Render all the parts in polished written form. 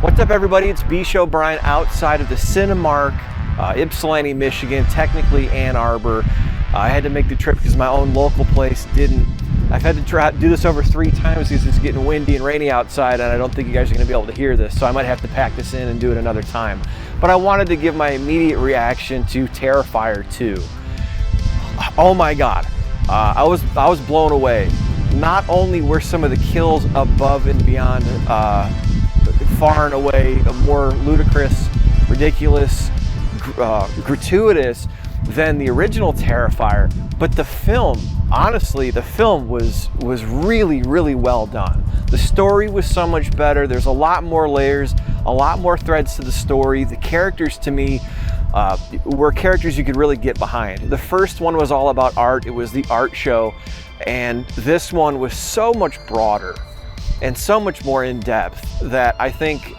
What's up, everybody? It's bshowbrian outside of the Cinemark, Ypsilanti, Michigan, technically Ann Arbor. I had to make the trip because my own local place didn't. I've had to try do this over 3 times because it's getting windy and rainy outside, and I don't think you guys are going to be able to hear this, so I might have to pack this in and do it another time. But I wanted to give my immediate reaction to Terrifier 2. Oh my God, I was blown away. Not only were some of the kills above and beyond, far and away more ludicrous, ridiculous, gratuitous than the original Terrifier, but the film, honestly, the film was really, really well done. The story was so much better. There's a lot more layers, a lot more threads to the story. The characters, to me, were characters you could really get behind. The first one was all about art. It was the art show, and this one was so much broader and so much more in depth that I think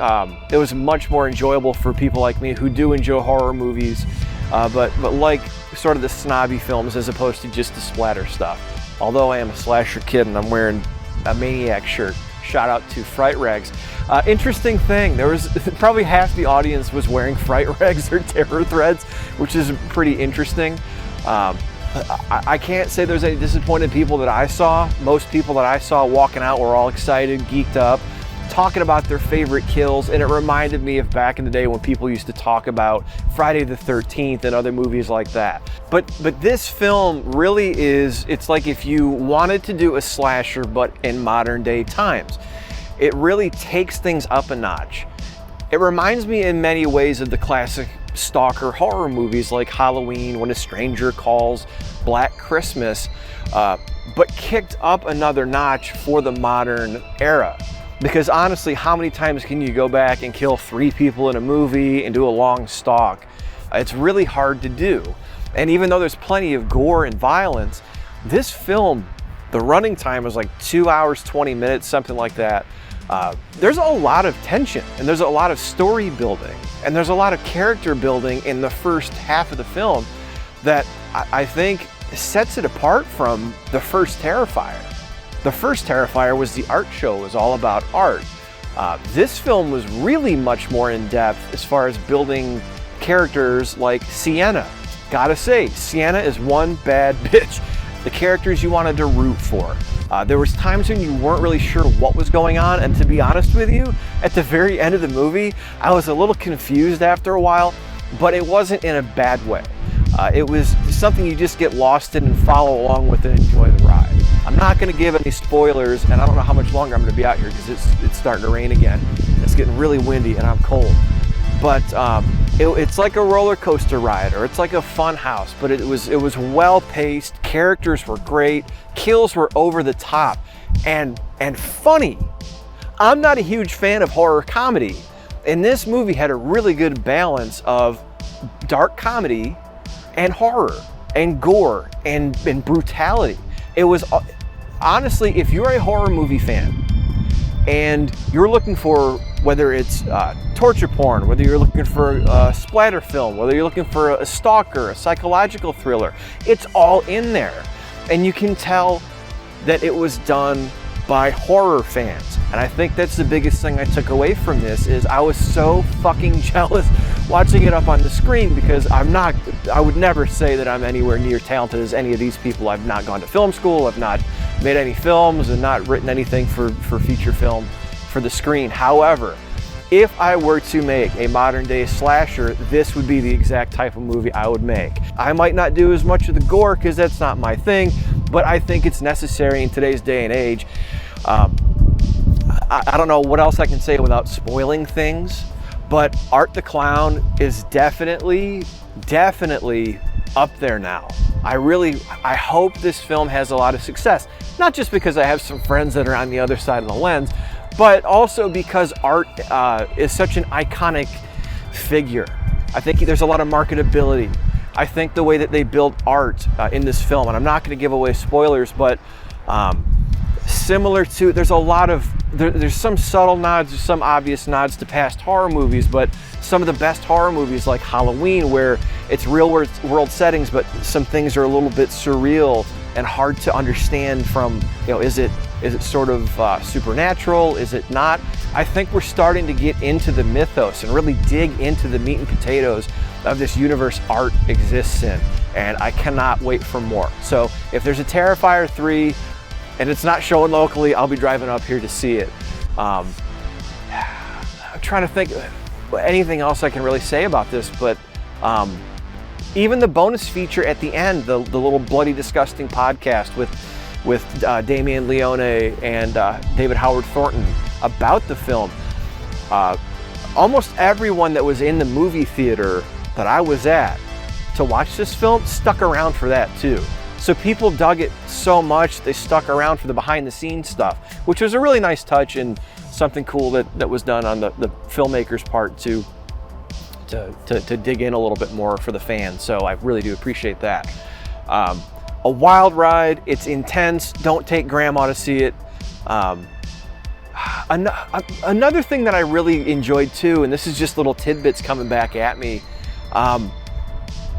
it was much more enjoyable for people like me who do enjoy horror movies, but like sort of the snobby films as opposed to just the splatter stuff. Although I am a slasher kid and I'm wearing a Maniac shirt. Shout out to Fright Rags. Interesting thing, there was probably half the audience was wearing Fright Rags or Terror Threads, which is pretty interesting. I can't say there's any disappointed people that I saw. Most people that I saw walking out were all excited, geeked up, talking about their favorite kills, and it reminded me of back in the day when people used to talk about Friday the 13th and other movies like that. But this film really is, it's like if you wanted to do a slasher but in modern day times. It really takes things up a notch. It reminds me in many ways of the classic stalker horror movies like Halloween, When a Stranger Calls, Black Christmas, but kicked up another notch for the modern era. Because honestly, how many times can you go back and kill 3 people in a movie and do a long stalk? It's really hard to do. And even though there's plenty of gore and violence, this film, the running time was like 2 hours, 20 minutes, something like that. There's a lot of tension, and there's a lot of story building, and there's a lot of character building in the first half of the film that I think sets it apart from the first Terrifier. The first Terrifier was the art show, it was all about art. This film was really much more in depth as far as building characters like Sienna. Gotta say, Sienna is one bad bitch. The characters you wanted to root for. There was times when you weren't really sure what was going on, and to be honest with you, at the very end of the movie, I was a little confused after a while, but it wasn't in a bad way. It was something you just get lost in and follow along with and enjoy the ride. I'm not going to give any spoilers, and I don't know how much longer I'm going to be out here because it's starting to rain again. It's getting really windy and I'm cold. But it's like a roller coaster ride, or it's like a fun house, but it was well paced, characters were great, kills were over the top and funny. I'm not a huge fan of horror comedy, and this movie had a really good balance of dark comedy and horror and gore and brutality. It was, honestly, if you're a horror movie fan and you're looking for, whether it's torture porn, whether you're looking for a splatter film, whether you're looking for a stalker, a psychological thriller, it's all in there. And you can tell that it was done by horror fans. And I think that's the biggest thing I took away from this, is I was so fucking jealous watching it up on the screen, because I would never say that I'm anywhere near talented as any of these people. I've not gone to film school, I've not made any films, and not written anything for feature film for the screen. However, if I were to make a modern day slasher, this would be the exact type of movie I would make. I might not do as much of the gore because that's not my thing, but I think it's necessary in today's day and age. I don't know what else I can say without spoiling things, but Art the Clown is definitely up there now. I hope this film has a lot of success, not just because I have some friends that are on the other side of the lens, but also because Art is such an iconic figure. I think there's a lot of marketability. I think the way that they built Art in this film, and I'm not going to give away spoilers, but similar to, there's some subtle nods, there's some obvious nods to past horror movies, but some of the best horror movies like Halloween, where it's real world settings, but some things are a little bit surreal, and hard to understand from, you know, is it sort of supernatural? Is it not? I think we're starting to get into the mythos and really dig into the meat and potatoes of this universe art exists in, and I cannot wait for more. So if there's a Terrifier 3 and it's not showing locally, I'll be driving up here to see it. I'm trying to think anything else I can really say about this, but even the bonus feature at the end, the little Bloody Disgusting podcast with Damien Leone and David Howard Thornton about the film. Almost everyone that was in the movie theater that I was at to watch this film stuck around for that too. So people dug it so much, they stuck around for the behind the scenes stuff, which was a really nice touch and something cool that was done on the filmmaker's part to dig in a little bit more for the fans. So I really do appreciate that. A wild ride, it's intense. Don't take grandma to see it. Another thing that I really enjoyed too, and this is just little tidbits coming back at me,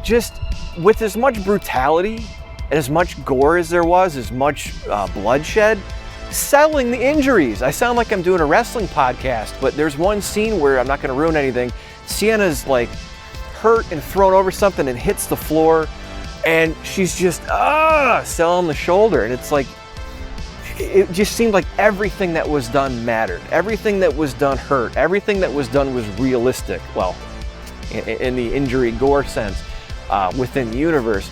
just with as much brutality and as much gore as there was, as much bloodshed, selling the injuries. I sound like I'm doing a wrestling podcast, but there's one scene where, I'm not gonna ruin anything, Sienna's like hurt and thrown over something and hits the floor, and she's just selling the shoulder, and it's like, it just seemed like everything that was done mattered. Everything that was done hurt. Everything that was done was realistic. Well, in the injury gore sense within the universe.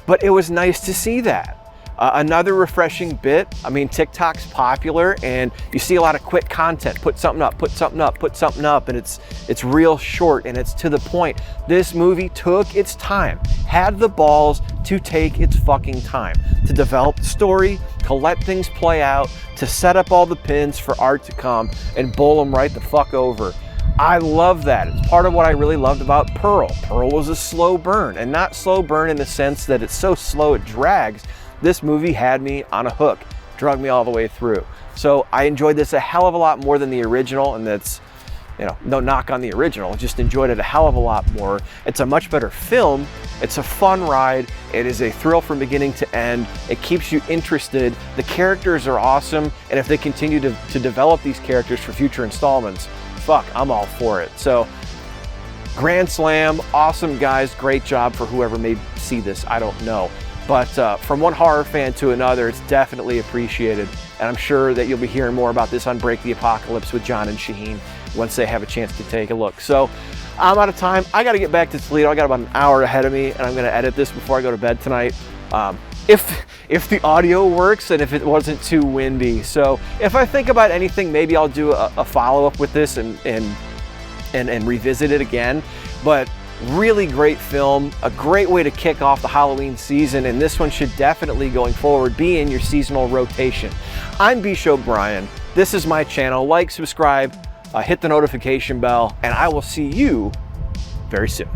But it was nice to see that. Another refreshing bit, I mean, TikTok's popular and you see a lot of quick content. Put something up, put something up, put something up, and it's real short and it's to the point. This movie took its time, had the balls to take its fucking time, to develop the story, to let things play out, to set up all the pins for art to come and bowl them right the fuck over. I love that. It's part of what I really loved about Pearl. Pearl was a slow burn, and not slow burn in the sense that it's so slow it drags. This movie had me on a hook, drug me all the way through. So I enjoyed this a hell of a lot more than the original, and that's, you know, no knock on the original, just enjoyed it a hell of a lot more. It's a much better film. It's a fun ride. It is a thrill from beginning to end. It keeps you interested. The characters are awesome, and if they continue to develop these characters for future installments, fuck, I'm all for it. So, grand slam, awesome guys, great job for whoever may see this, I don't know. But from one horror fan to another, it's definitely appreciated. And I'm sure that you'll be hearing more about this on Break the Apocalypse with John and Shaheen once they have a chance to take a look. So I'm out of time. I got to get back to Toledo. I got about an hour ahead of me, and I'm going to edit this before I go to bed tonight. If the audio works and if it wasn't too windy. So if I think about anything, maybe I'll do a follow-up with this and revisit it again. But really great film, a great way to kick off the Halloween season, and this one should definitely, going forward, be in your seasonal rotation. I'm bshowbrian. This is my channel. Like, subscribe, hit the notification bell, and I will see you very soon.